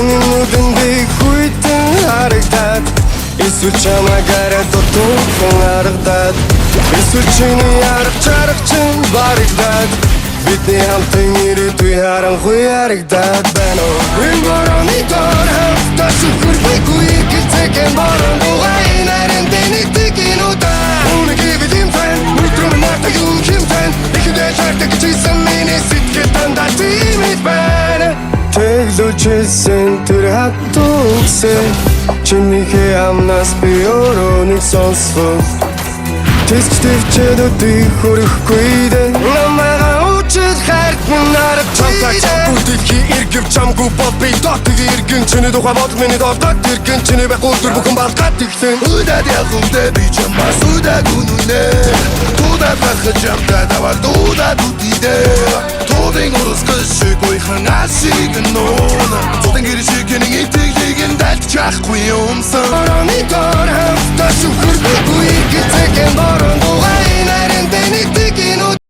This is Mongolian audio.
Чиний нүдэндээ хүйтэн харагдаад эсвэл чамаагаар дутуухан харагдаад эсвэл чиний арга чарга чинь барагдаад бидний хамтын ирээдүй харанхуй харагдаад байна уу? Энэ борооны доор хамтдаа сүхэрхийгүй гэлцэхэн борон бугай нарийн дэнэгдэг инуудаа Үнэгийг бидэм тань, нүдрөм нартаг юу хэм тань Ихэдээ шаарддаг чийсэн миний сэтгэл дандаа тиймэд байна Тэглүүчсэн тэр хатугсээ Чинийхээ амнаас би өөрөө нэг сонсвол Тэсч төвчээд өдийг хөрөхгүй дээ Намайгаа учил хайрт минь нарав чамтай Бүдэлхий иргэв чамгүй бол би дотыг иргэн Чиний тухай бодол миний долгот иргэн Чиний байх үлдэр бүхэн балгаад иглэн Удаад явхулдэ би чамаас удаад үнүнэ Тудаад бахад чамтай давал дудаад үдидэ Тудын урусгал шиг уйхан асиг нуна Тудын гэршиг кэнин итгэлийг дальт чахгүй юмсан Борооны доор хамтдаа сүхэрхийгүй гэлцэхэн борон